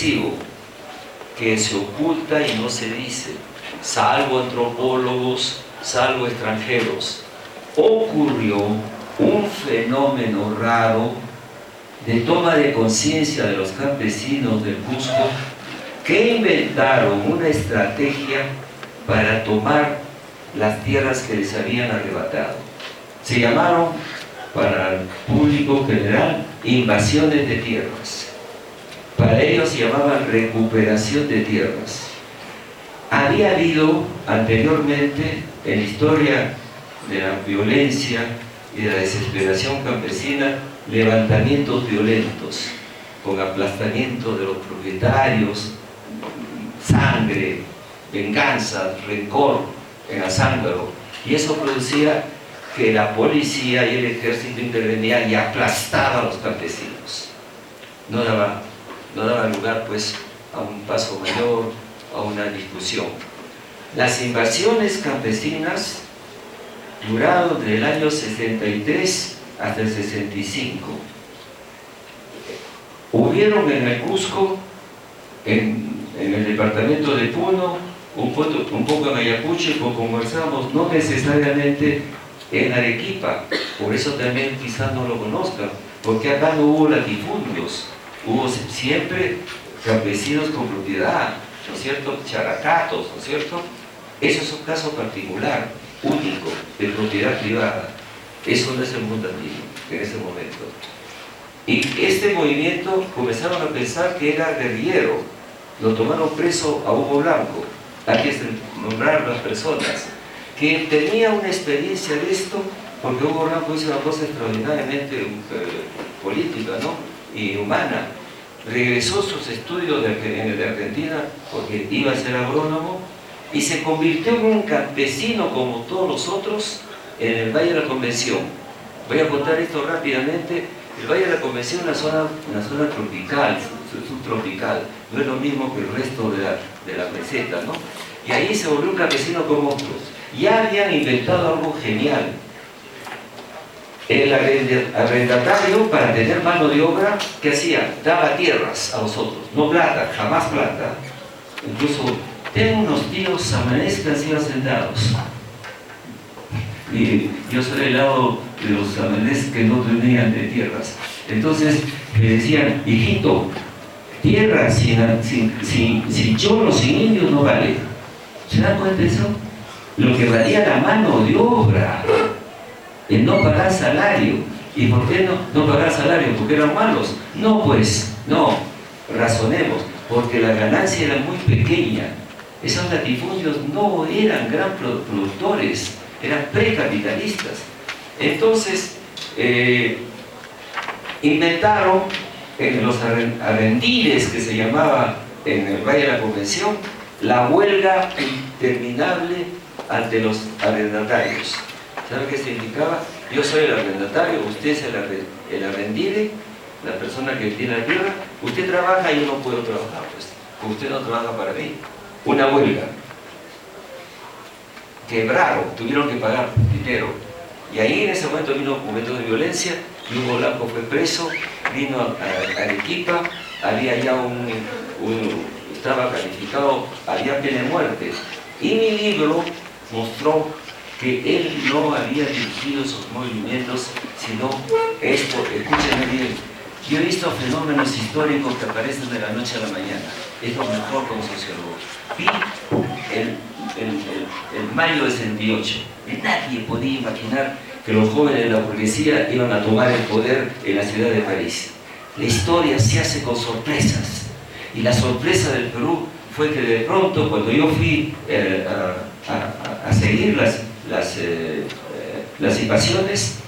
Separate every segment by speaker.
Speaker 1: sorpresivo que se oculta y no se dice, salvo antropólogos, salvo extranjeros. Ocurrió un fenómeno raro de toma de conciencia de los campesinos del Cusco, que inventaron una estrategia para tomar las tierras que les habían arrebatado. Se llamaron, para el público general, invasiones de tierras. Para ellos se llamaban recuperación de tierras. Había habido anteriormente, en la historia de la violencia y de la desesperación campesina, levantamientos violentos, con aplastamiento de los propietarios, sangre, venganza, rencor en Azángaro, y eso producía que la policía y el ejército intervenían y aplastaba a los campesinos. No daba lugar pues a un paso mayor, a una discusión. Las invasiones campesinas duraron desde el año 63 hasta el 65. Hubieron en el Cusco, en el departamento de Puno, un poco en Ayacucho, como conversamos, no necesariamente en Arequipa. Por eso también quizás no lo conozcan, porque acá no hubo latifundios, hubo siempre campesinos con propiedad, ¿no es cierto? Characatos, ¿no es cierto? Eso es un caso particular, único, de propiedad privada. Eso no es el mundo antiguo en ese momento. Y este movimiento comenzaron a pensar que era guerrillero. Lo tomaron preso a Hugo Blanco. Hay que nombrar las personas que tenía una experiencia de esto, porque Hugo Blanco hizo una cosa extraordinariamente política, ¿no? Y humana. Regresó sus estudios de Argentina porque iba a ser agrónomo y se convirtió en un campesino como todos los otros en el Valle de la Convención. Voy a contar esto rápidamente. El Valle de la Convención es una zona tropical, subtropical, no es lo mismo que el resto de la meseta, ¿no? Y ahí se volvió un campesino como otros. Ya habían inventado algo genial. El arrendatario, para tener mano de obra, ¿qué hacía? Daba tierras a los otros, no plata, jamás plata. Incluso tengo unos tíos samanes que han sido hacendados. Y yo soy del lado de los samanes que no tenían de tierras. Entonces me decían, hijito, tierra sin cholos, sin indios no vale. ¿Se dan cuenta de eso? Lo que valía la mano de obra, el no pagar salario. ¿Y por qué no pagar salario? ¿Porque eran malos? No, pues, no, razonemos, porque la ganancia era muy pequeña. Esos latifundios no eran gran productores, eran precapitalistas. Entonces, inventaron en los arrendiles, que se llamaba en el Valle de la Convención, la huelga interminable ante los arrendatarios. ¿Saben qué significaba? Yo soy el arrendatario, usted es el arrendile, la persona que tiene la tierra. Usted trabaja y yo no puedo trabajar, pues, porque usted no trabaja para mí. Una huelga. Quebraron, tuvieron que pagar dinero. Y ahí en ese momento vino un momento de violencia, y Hugo Blanco fue preso, vino a Arequipa, había ya estaba calificado, había pena de muerte. Y mi libro mostró que él no había dirigido esos movimientos, sino esto, escúchenme bien, yo he visto fenómenos históricos que aparecen de la noche a la mañana, es lo mejor como sociólogo. Vi el mayo de 68, nadie podía imaginar que los jóvenes de la burguesía iban a tomar el poder en la ciudad de París. La historia se hace con sorpresas, y la sorpresa del Perú fue que de pronto, cuando yo fui a seguir las invasiones,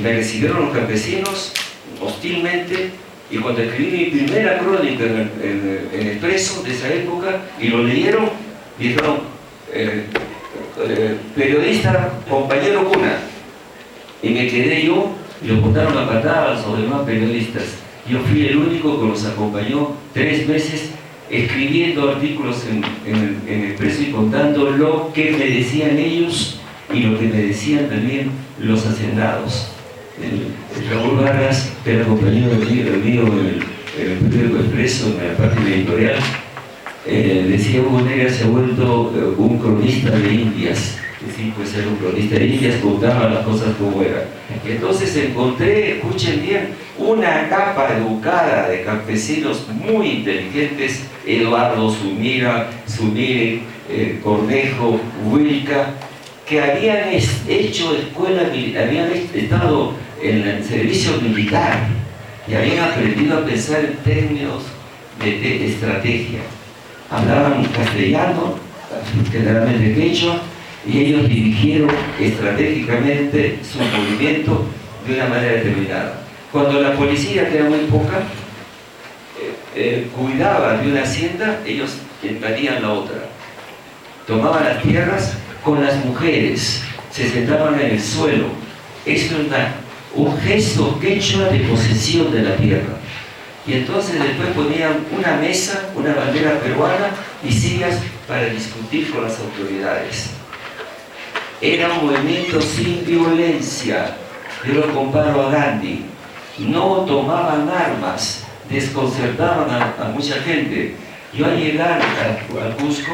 Speaker 1: me recibieron los campesinos hostilmente, y cuando escribí mi primera crónica en el Expreso de esa época, y lo leyeron, dijeron, periodista, compañero Cuna, y me quedé yo, y lo botaron a patadas a los demás periodistas. Yo fui el único que los acompañó 3 meses escribiendo artículos en el Expreso y contando lo que me decían ellos y lo que me decían también los hacendados. El Raúl Vargas, que era compañero mío en el periódico Expreso, en la parte editorial, decía Hugo Negra se ha vuelto un cronista de Indias. Sí, pues era un cronista de Indias, contaba las cosas como eran. Entonces encontré, escuchen bien, una capa educada de campesinos muy inteligentes: Eduardo Zumire, Cornejo, Huilca, que habían hecho escuela, habían estado en el servicio militar y habían aprendido a pensar en términos de estrategia. Hablaban castellano, generalmente quechua, y ellos dirigieron estratégicamente su movimiento de una manera determinada. Cuando la policía, que era muy poca, cuidaba de una hacienda, ellos invadían la otra. Tomaban las tierras con las mujeres, se sentaban en el suelo. Esto es un gesto quechua de posesión de la tierra. Y entonces después ponían una mesa, una bandera peruana y sillas para discutir con las autoridades. Era un movimiento sin violencia. Yo lo comparo a Gandhi. No tomaban armas, desconcertaban a mucha gente. Yo al llegar al Cusco,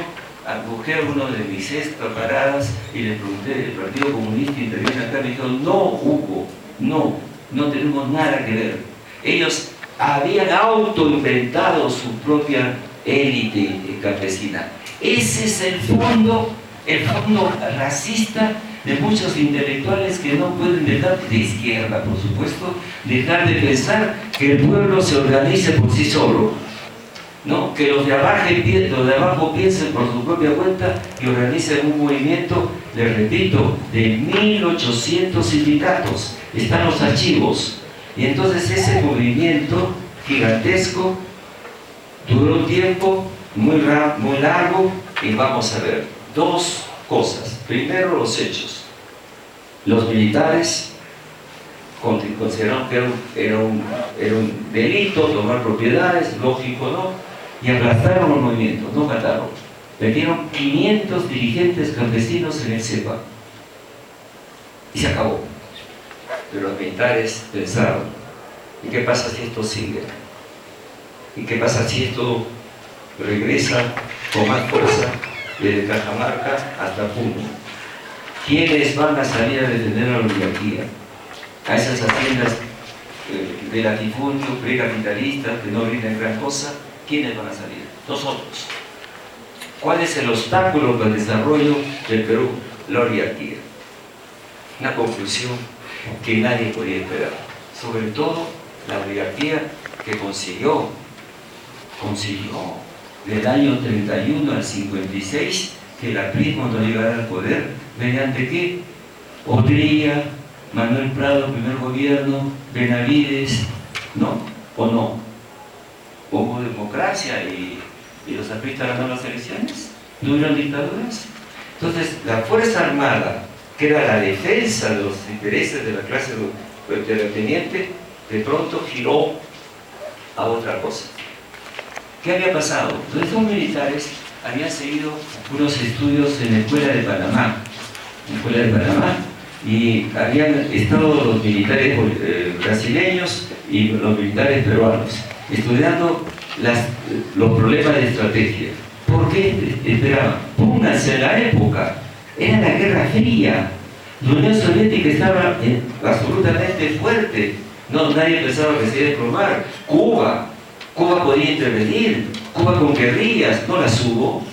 Speaker 1: busqué a uno de mis camaradas y le pregunté: ¿el Partido Comunista interviene acá? Me dijo: no, Hugo, no tenemos nada que ver. Ellos habían autoinventado su propia élite campesina. Ese es el fondo racista de muchos intelectuales que no pueden dejar, de izquierda por supuesto, dejar de pensar que el pueblo se organice por sí solo, ¿no? Que los de abajo piensen por su propia cuenta y organicen un movimiento, les repito, de 1800 sindicatos. Están los archivos. Y entonces ese movimiento gigantesco duró un tiempo muy largo, y vamos a ver dos cosas. Primero, los hechos. Los militares consideraron que era un delito tomar propiedades, lógico, ¿no? Y aplastaron los movimientos, no mataron. Metieron 500 dirigentes campesinos en el CEPA y se acabó. Pero los militares pensaron: ¿y qué pasa si esto sigue? ¿Y qué pasa si esto regresa con más fuerza desde Cajamarca hasta Puno? ¿Quiénes van a salir a defender a la oligarquía? A esas haciendas de latifundio, precapitalistas, que no brindan gran cosa. ¿Quiénes van a salir? Nosotros. ¿Cuál es el obstáculo para el desarrollo del Perú? La oligarquía. Una conclusión que nadie podía esperar. Sobre todo la oligarquía que consiguió del año 31 al 56 que el aprismo no llegara al poder. ¿Mediante qué? Odría, Manuel Prado, primer gobierno, Benavides, ¿no? ¿O no? Hubo democracia y los apristas ganaron las elecciones. ¿No hubieron dictaduras? Entonces, la Fuerza Armada, que era la defensa de los intereses de la clase terrateniente, de pronto giró a otra cosa. ¿Qué había pasado? Los estos militares habían seguido unos estudios en la Escuela de Panamá, y habían estado los militares brasileños y los militares peruanos estudiando los problemas de estrategia. ¿Por qué esperaban? Pónganse en la época. Era la Guerra Fría. La Unión Soviética estaba absolutamente fuerte. No, nadie pensaba que se iba a desplomar. Cuba podía intervenir. Cuba con guerrillas. No las hubo.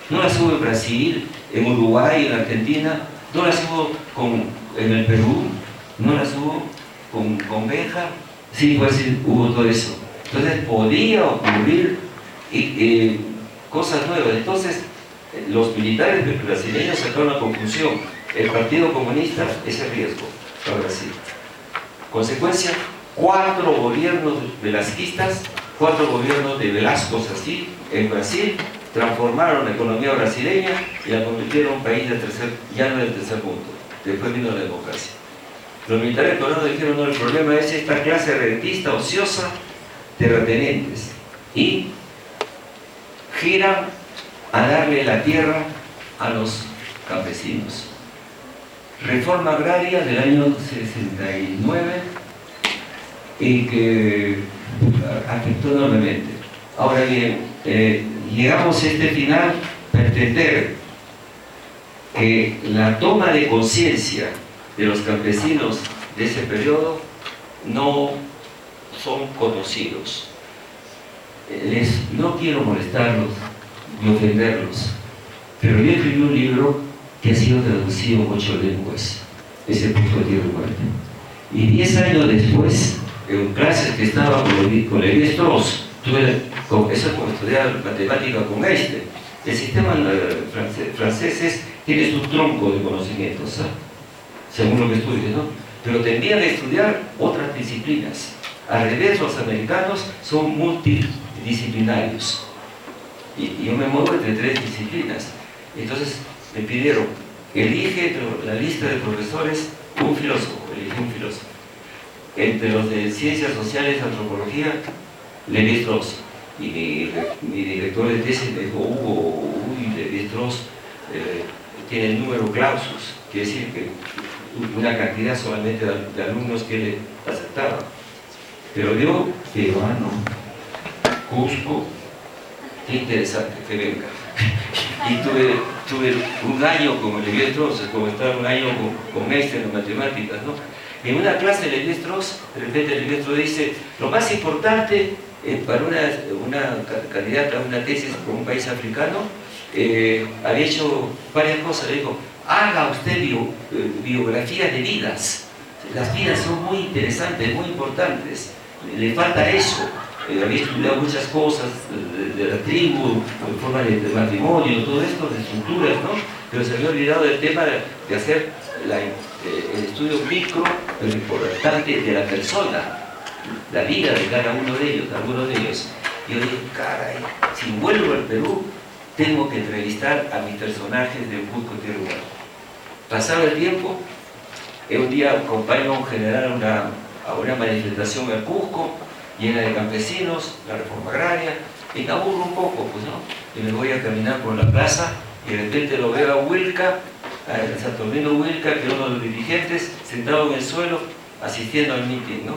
Speaker 1: No las hubo en Brasil, en Uruguay, en Argentina. No las hubo en el Perú. No las hubo con Béjar. Sí, pues sí, hubo todo eso. Entonces podía ocurrir cosas nuevas. Entonces los militares brasileños sacaron la conclusión: el Partido Comunista es el riesgo para Brasil. Consecuencia: 4 gobiernos velasquistas, 4 gobiernos de Velasco así en Brasil transformaron la economía brasileña y la convirtieron en un país ya no del tercer mundo. Después vino la democracia. Los militares peruanos dijeron: no, el problema es esta clase rentista, ociosa, terratenientes, y giran a darle la tierra a los campesinos. Reforma agraria del año 69, y que afectó enormemente. Ahora bien, llegamos a este final para entender que la toma de conciencia de los campesinos de ese periodo no son conocidos. No quiero molestarlos ni ofenderlos, pero yo escribí un libro que ha sido traducido en 8 lenguas, ese Cusco Tierra y Muerte. Y 10 años después, en clases que estaba con Levi-Strauss, eso es como estudiar matemática con Einstein. El sistema francés tiene su tronco de conocimientos, ¿sabes? Según lo que estudies, ¿no? Pero tendrían que estudiar otras disciplinas. Al revés, los americanos son multidisciplinarios. Y yo me muevo entre 3 disciplinas. Entonces me pidieron, elige entre la lista de profesores un filósofo, elegí un filósofo. Entre los de Ciencias Sociales, Antropología, Levi-Strauss. Y mi director de tesis me dijo, Hugo, Levi-Strauss tiene el número clausus, quiere decir que una cantidad solamente de alumnos que él aceptaba. Pero yo, peruano, Cusco, qué interesante, que venga. Y tuve un año como Levi-Strauss, como estar un año con Einstein en matemáticas, ¿no? En una clase de Levi-Strauss, de repente Levi-Strauss dice, lo más importante para una candidata a una tesis por un país africano, había hecho varias cosas. Le dijo, haga usted biografías de vidas. Las vidas son muy interesantes, muy importantes. Le falta eso. Había estudiado muchas cosas de la tribu, de forma de matrimonio, todo esto, de estructuras, ¿no? Pero se había olvidado del tema de hacer el estudio micro, pero importante, de la persona, la vida de cada uno de ellos, algunos de ellos. Y yo dije, caray, si vuelvo al Perú, tengo que entrevistar a mis personajes de Cusco Tierra y Muerte. Pasado el tiempo, un día acompaño a un general a una manifestación en Cusco, llena de campesinos, la reforma agraria, y me aburro un poco, pues, ¿no? Y me voy a caminar por la plaza, y de repente lo veo a Wilca, a Saturnino Wilca, que es uno de los dirigentes, sentado en el suelo, asistiendo al mitin, ¿no?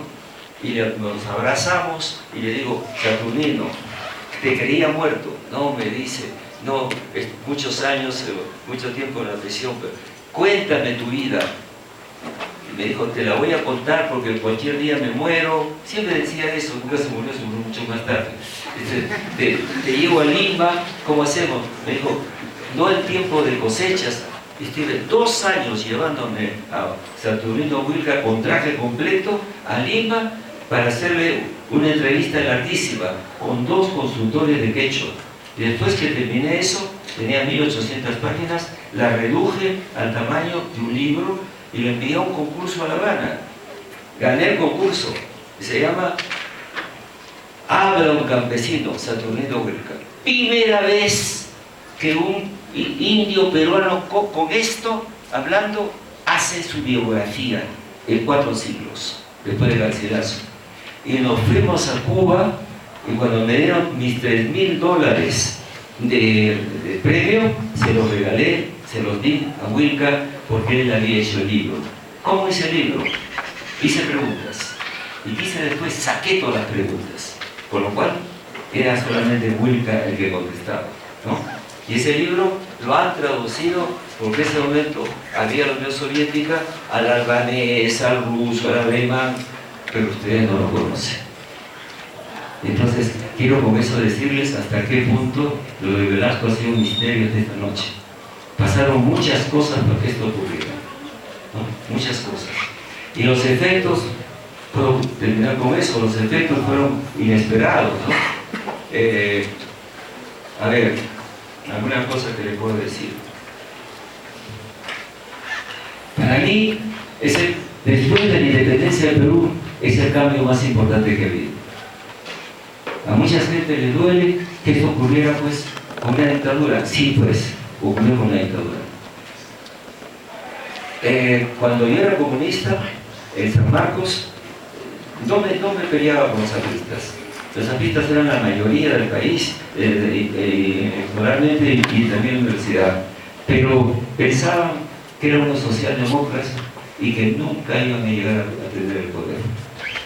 Speaker 1: Y nos abrazamos, y le digo, Saturnino, te creía muerto. No, me dice, no, muchos años, mucho tiempo en la prisión, pero cuéntame tu vida. Y me dijo, te la voy a contar porque cualquier día me muero. Siempre decía eso, nunca se murió mucho más tarde. Te llevo a Lima, ¿cómo hacemos? Me dijo, no el tiempo de cosechas. Estuve 2 años llevándome a Saturnino Wilca con traje completo a Lima para hacerle una entrevista larguísima con 2 consultores de quechua. Y después que terminé eso, tenía 1800 páginas, la reduje al tamaño de un libro y lo envié a un concurso a La Habana. Gané el concurso. Se llama Habla un campesino, Saturnino Wilca. Primera vez que un indio peruano con esto, hablando, hace su biografía en 4 siglos, después del Garcilaso. Y nos fuimos a Cuba, y cuando me dieron mis $3000 de premio, se los regalé, se los di a Wilca, porque él había hecho el libro. ¿Cómo hice el libro? Hice preguntas, y después saqué todas las preguntas, con lo cual era solamente Wilca el que contestaba, ¿no? Y ese libro lo han traducido, porque en ese momento había la Unión Soviética, al albanés, al ruso, al alemán, pero ustedes no lo conocen. Entonces, quiero con eso decirles hasta qué punto lo de Velasco ha sido un misterio de esta noche. Pasaron muchas cosas para que esto ocurriera, ¿no? Muchas cosas. Y los efectos, puedo terminar con eso, los efectos fueron inesperados, ¿no? A ver, alguna cosa que le puedo decir. Para mí, después de la independencia del Perú, es el cambio más importante que ha habido. A mucha gente le duele que esto ocurriera pues con una dictadura. Sí, pues, ocurrió con la dictadura. Cuando yo era comunista, en San Marcos, no me peleaba con los zapistas. Los zapistas eran la mayoría del país, electoralmente y también en la universidad. Pero pensaban que eran unos socialdemócratas y que nunca iban a llegar a tener el poder.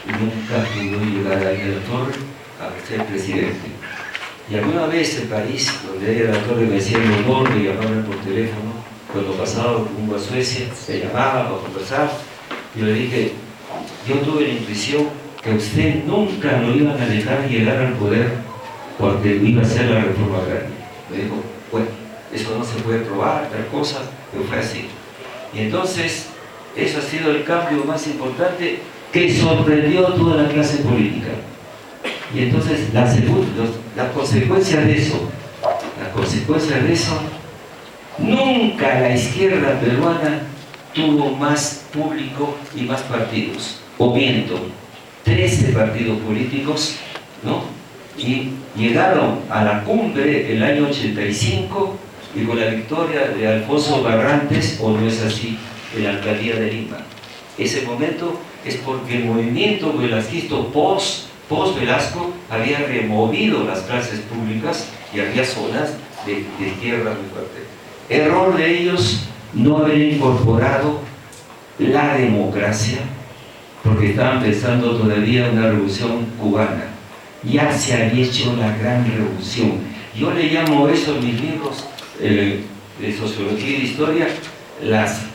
Speaker 1: nunca pudo llegar a la torre a ser presidente. Y alguna vez el país donde ella la torre me hacía el honor de llamarme por teléfono, cuando pasaba rumbo a Suecia, se llamaba para conversar. Yo le dije, yo tuve la intuición que usted nunca lo iban a dejar llegar al poder porque iba a hacer la reforma agraria. Me dijo, bueno, eso no se puede probar, tal cosa, pero fue así. Y entonces, eso ha sido el cambio más importante que sorprendió a toda la clase política. Y entonces, la consecuencia de eso, nunca la izquierda peruana tuvo más público y más partidos. O miento, 13 partidos políticos, ¿no? Y llegaron a la cumbre el año 85 y con la victoria de Alfonso Barrantes, o no es así, en la alcaldía de Lima. Ese momento es porque el movimiento velasquista post Velasco había removido las clases públicas y había zonas de tierra muy fuerte. Error de ellos no haber incorporado la democracia, porque estaban pensando todavía en una revolución cubana. Ya se había hecho la gran revolución. Yo le llamo eso en mis libros de sociología y de historia las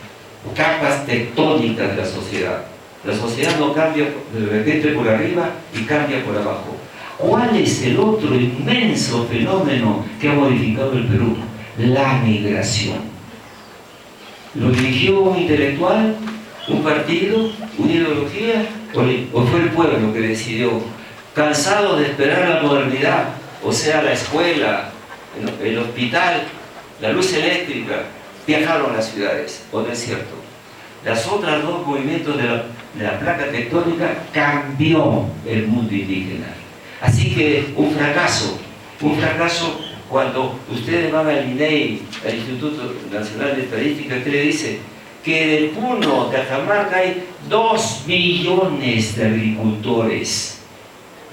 Speaker 1: capas tectónicas de la sociedad. La sociedad no cambia de repente por arriba y cambia por abajo. ¿Cuál es el otro inmenso fenómeno que ha modificado el Perú? La migración. ¿Lo dirigió un intelectual, un partido, una ideología, o fue el pueblo que decidió, cansado de esperar la modernidad, o sea, la escuela, el hospital, la luz eléctrica, viajaron a las ciudades? ¿O no es cierto? Las otras dos movimientos de la placa tectónica cambió el mundo indígena. Así que un fracaso cuando ustedes van al INEI, al Instituto Nacional de Estadística, que le dice que del Puno, de Cajamarca, hay 2 millones de agricultores.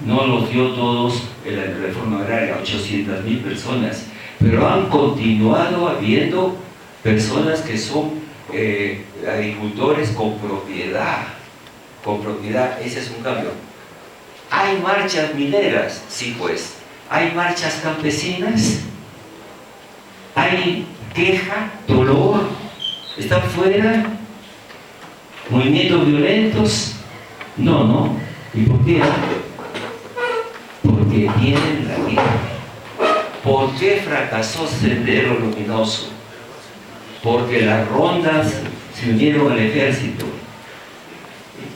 Speaker 1: No los dio todos en la reforma agraria, 800.000 personas, pero han continuado habiendo personas que son agricultores con propiedad. Ese es un cambio. ¿Hay marchas mineras? Sí, pues. ¿Hay marchas campesinas? ¿Hay queja, dolor? ¿Están fuera? ¿Movimientos violentos? No. ¿Y por qué? Porque tienen la guerra. ¿Por qué fracasó Sendero Luminoso? Porque las rondas se unieron al ejército.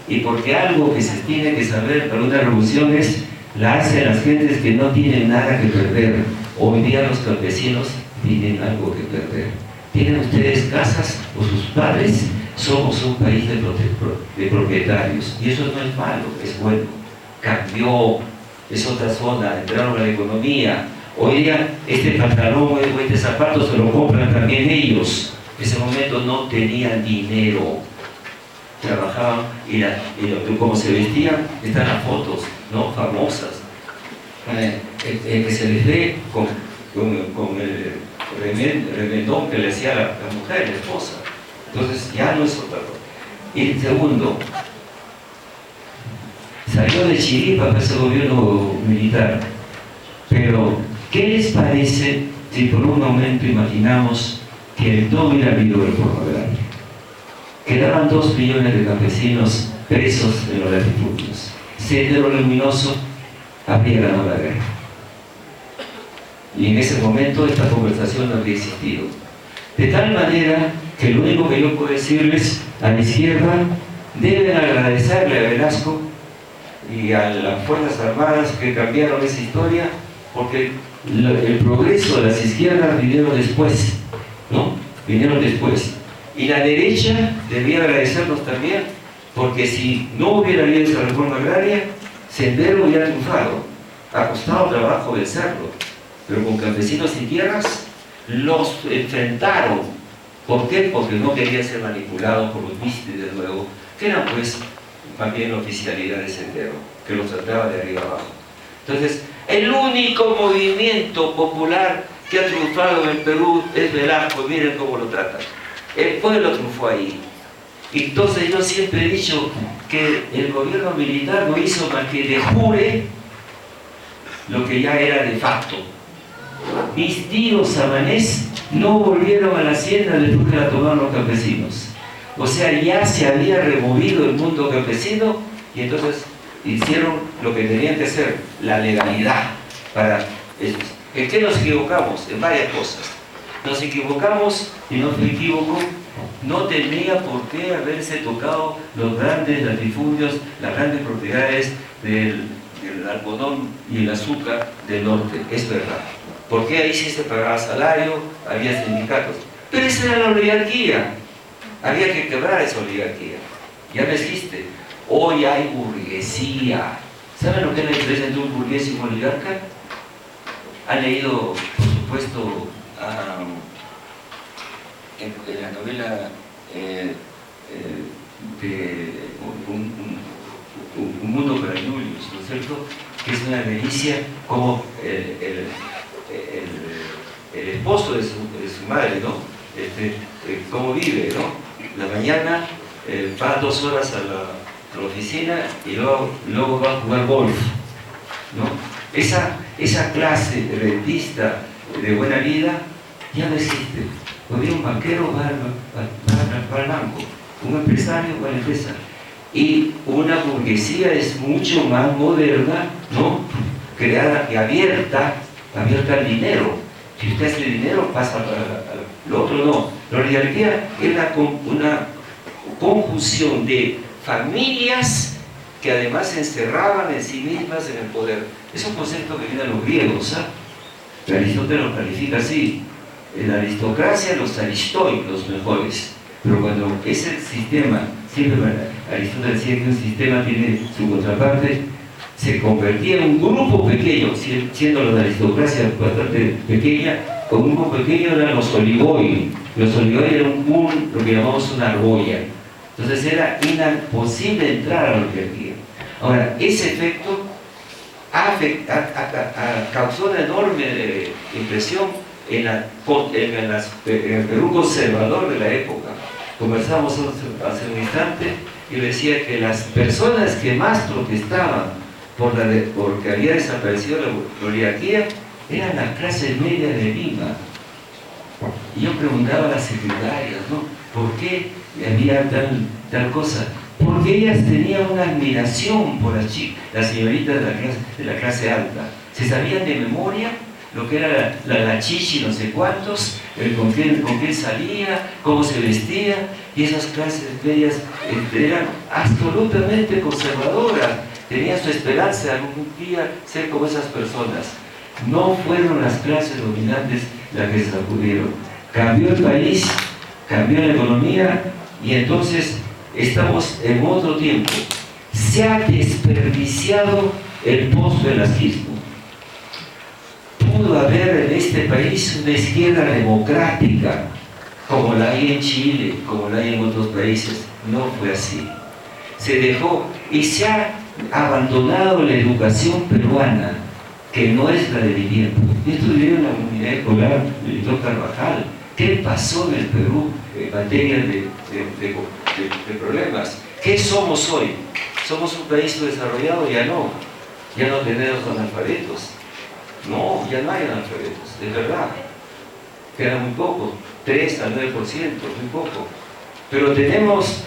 Speaker 1: Y porque algo que se tiene que saber para una revolución es la hacen las gentes que no tienen nada que perder. Hoy día los campesinos tienen algo que perder. ¿Tienen ustedes casas o sus padres? Somos un país de propietarios. Y eso no es malo, es bueno. Cambió, es otra zona, entraron a la economía. Hoy día este pantalón o este zapato se lo compran también ellos. En ese momento no tenían dinero. Trabajaban y como se vestían, están las fotos, ¿no? Famosas. Que se les ve con el remendón que le hacía la mujer, la esposa. Entonces ya no es otra cosa. Y segundo, salió de Chiripa ese gobierno militar. Pero, ¿qué les parece si por un momento imaginamos que no hubiera habido reforma agraria? Quedaban 2 millones de campesinos presos en los latifundios. Sendero Luminoso habría ganado la guerra. Y en ese momento esta conversación no habría existido. De tal manera que lo único que yo puedo decirles a la izquierda, deben agradecerle a Velasco y a las Fuerzas Armadas que cambiaron esa historia, porque el progreso de las izquierdas vinieron después, ¿no? Vinieron después. Y la derecha debía agradecernos también, porque si no hubiera habido esa reforma agraria, Sendero hubiera triunfado. Ha costado trabajo vencerlo, pero con campesinos y tierras los enfrentaron. ¿Por qué? Porque no querían ser manipulados por los místiles de nuevo, que eran pues más bien la oficialidad de Sendero, que los trataba de arriba abajo. Entonces, el único movimiento popular que ha triunfado en el Perú es Velasco. Miren cómo lo tratan. El pueblo triunfó ahí. Entonces yo siempre he dicho que el gobierno militar no hizo más que de jure lo que ya era de facto. Mis tíos samanés no volvieron a la hacienda después que la tomaron los campesinos. O sea, ya se había removido el mundo campesino y entonces hicieron lo que tenían que hacer, la legalidad. ¿En qué nos equivocamos? En varias cosas. Nos equivocamos, y no me equivoco, no tenía por qué haberse tocado los grandes latifundios, las grandes propiedades del algodón y el azúcar del norte, es verdad. Porque ahí sí se pagaba salario, había sindicatos. Pero esa era la oligarquía. Había que quebrar esa oligarquía. Ya no existe. Hoy hay burguesía. ¿Saben lo que es la diferencia entre un burgués y un oligarca? Han leído, por supuesto, en la novela de Un mundo para Julius, ¿no es cierto? Que es una delicia como el esposo de su madre, ¿no? Cómo vive, ¿no? La mañana va 2 horas a la oficina y luego va a jugar golf, ¿no? Esa clase de rentista de buena vida ya no existe. Hoy un banquero va al banco, un empresario va a la empresa. Y una burguesía es mucho más moderna, ¿no? Creada y abierta al dinero. Si usted hace dinero, pasa para lo otro no. La oligarquía es una conjunción de familias que además se encerraban en sí mismas en el poder. Es un concepto que viene de los griegos, ¿sabes? Aristóteles lo califica así. En la aristocracia los aristoi, los mejores. Pero cuando ese sistema, siempre Aristóteles decía que un sistema tiene su contraparte, se convertía en un grupo pequeño, siendo la aristocracia bastante pequeña, con un grupo pequeño eran los oligoi. Los oligoi eran lo que llamamos una argolla. Entonces era imposible entrar a la oligarquía. Ahora, ese efecto causó una enorme impresión en el Perú conservador de la época. Conversamos hace un instante y decía que las personas que más protestaban porque había desaparecido la oligarquía eran las clases medias de Lima. Y yo preguntaba a las secretarias, ¿no? ¿Por qué había tal cosa? Porque ellas tenían una admiración por las señoritas de la clase alta. Se sabían de memoria lo que era la chichi, no sé cuántos, con quién salía, cómo se vestía, y esas clases medias eran absolutamente conservadoras, tenían su esperanza de algún día ser como esas personas. No fueron las clases dominantes las que se sacudieron. Cambió el país, cambió la economía, y entonces estamos en otro tiempo. Se ha desperdiciado el post-velasquismo. Pudo haber en este país una izquierda democrática, como la hay en Chile, como la hay en otros países. No fue así. Se dejó y se ha abandonado la educación peruana, que no es la de mi tiempo. Yo estudié en la unidad escolar del doctor Carvajal. ¿Qué pasó en el Perú en materia de problemas? ¿Qué somos hoy? ¿Somos un país subdesarrollado? Ya no tenemos analfabetos. No, ya no hay analfabetos, es verdad. Quedan muy poco, 3 al 9%, muy poco. Pero tenemos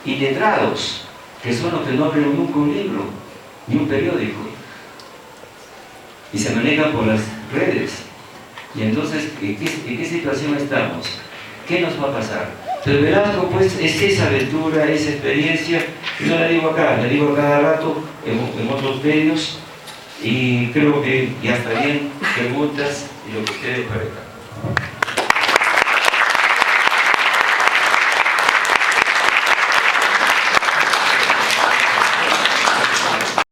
Speaker 1: iletrados, que son los que no abren nunca un libro, ni un periódico. Y se manejan por las redes. Y entonces, ¿en qué situación estamos? ¿Qué nos va a pasar? Pero Velasco, pues, es esa aventura, esa experiencia, y no la digo acá, la digo a cada rato en otros medios, y creo que ya está bien, preguntas y lo que ustedes parezcan.